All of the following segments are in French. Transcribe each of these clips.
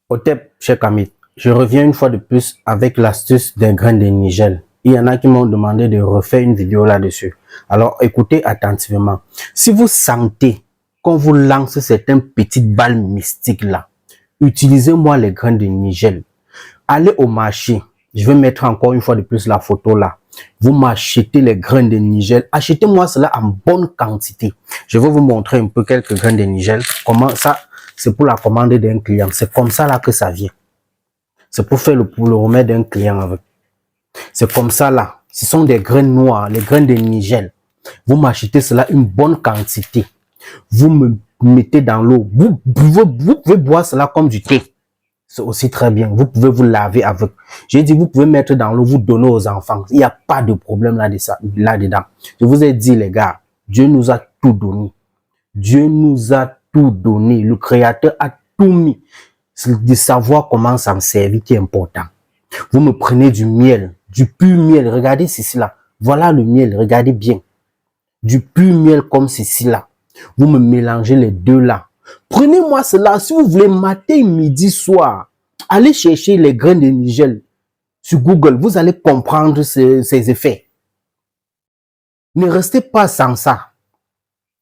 Otep, cher Kamit, je reviens une fois de plus avec l'astuce des grains de nigel. Il y en a qui m'ont demandé de refaire une vidéo là-dessus. Alors, écoutez attentivement. Si vous sentez qu'on vous lance certaines petites balles mystiques là, utilisez-moi les grains de nigel. Allez au marché. Je vais mettre encore une fois de plus la photo là. Vous m'achetez les grains de nigel. Achetez-moi cela en bonne quantité. Je vais vous montrer un peu quelques grains de nigel. Comment ça, c'est pour la commande d'un client. C'est comme ça là que ça vient. C'est pour faire le remède d'un client avec. C'est comme ça là. Ce sont des grains noirs, les grains de nigel. Vous m'achetez cela une bonne quantité. Vous me mettez dans l'eau. Vous pouvez boire cela comme du thé. C'est aussi très bien. Vous pouvez vous laver avec. J'ai dit, vous pouvez mettre dans l'eau, vous donner aux enfants. Il n'y a pas de problème là-dedans. Je vous ai dit, les gars, Dieu nous a tout donné. Dieu nous a tout donné. Le Créateur a tout mis. C'est de savoir comment s'en servir qui est important. Vous me prenez du miel, du pur miel. Regardez ceci là. Voilà le miel. Regardez bien. Du pur miel comme ceci là. Vous me mélangez les deux là. Prenez-moi cela. Si vous voulez, matin, midi, soir, allez chercher les grains de nigel sur Google. Vous allez comprendre ces effets. Ne restez pas sans ça.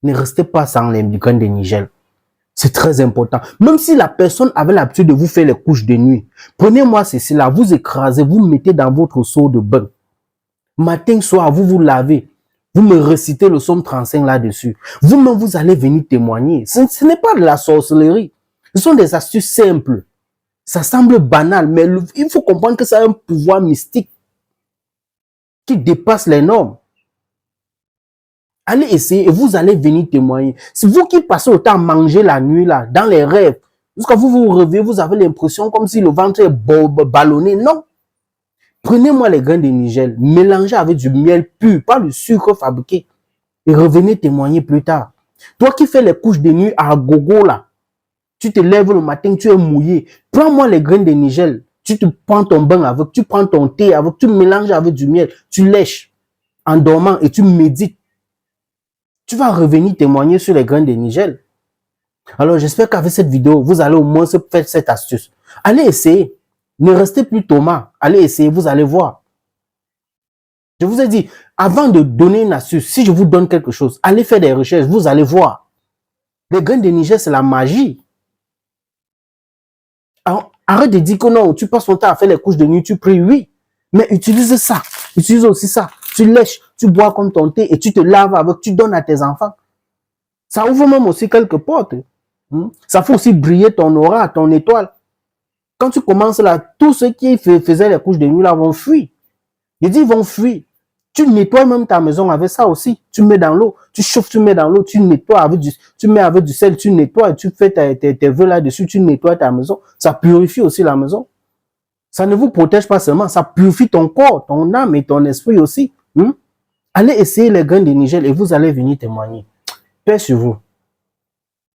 Ne restez pas sans les grains de nigel. C'est très important. Même si la personne avait l'habitude de vous faire les couches de nuit, prenez-moi ceci là, vous écrasez, vous mettez dans votre seau de bain. Matin, soir, vous vous lavez. Vous me récitez le psaume 35 là-dessus. Vous-même, vous allez venir témoigner. Ce n'est pas de la sorcellerie. Ce sont des astuces simples. Ça semble banal, mais il faut comprendre que ça a un pouvoir mystique qui dépasse les normes. Allez essayer et vous allez venir témoigner. C'est vous qui passez autant à manger la nuit là, dans les rêves. Jusqu'à vous vous réveillez, vous avez l'impression comme si le ventre est ballonné. Non. Prenez-moi les grains de nigel, mélangez avec du miel pur, pas le sucre fabriqué. Et revenez témoigner plus tard. Toi qui fais les couches de nuit à gogo là, tu te lèves le matin, tu es mouillé. Prends-moi les grains de nigel, tu te prends ton bain avec, tu prends ton thé avec, tu mélanges avec du miel, tu lèches en dormant et tu médites. Tu vas revenir témoigner sur les grains de nigel. Alors j'espère qu'avec cette vidéo, vous allez au moins se faire cette astuce. Allez essayer. Ne restez plus Thomas. Allez essayer, vous allez voir. Je vous ai dit, avant de donner une astuce, si je vous donne quelque chose, allez faire des recherches, vous allez voir. Les grains de nigel, c'est la magie. Alors, arrête de dire que non, tu passes ton temps à faire les couches de nuit, tu pries, oui. Mais utilise ça. Utilise aussi ça. Tu lèches, tu bois comme ton thé et tu te laves avec, tu donnes à tes enfants. Ça ouvre même aussi quelques portes. Ça fait aussi briller ton aura, ton étoile. Quand tu commences là, tous ceux qui faisaient les couches de nuit là vont fuir. Je dis ils vont fuir. Tu nettoies même ta maison avec ça aussi. Tu mets dans l'eau, tu chauffes, tu mets dans l'eau, tu nettoies avec tu mets avec du sel, tu nettoies, tu fais tes vœux là-dessus, tu nettoies ta maison. Ça purifie aussi la maison. Ça ne vous protège pas seulement, ça purifie ton corps, ton âme et ton esprit aussi. Allez essayer les grains de nigel et vous allez venir témoigner. Paix sur vous.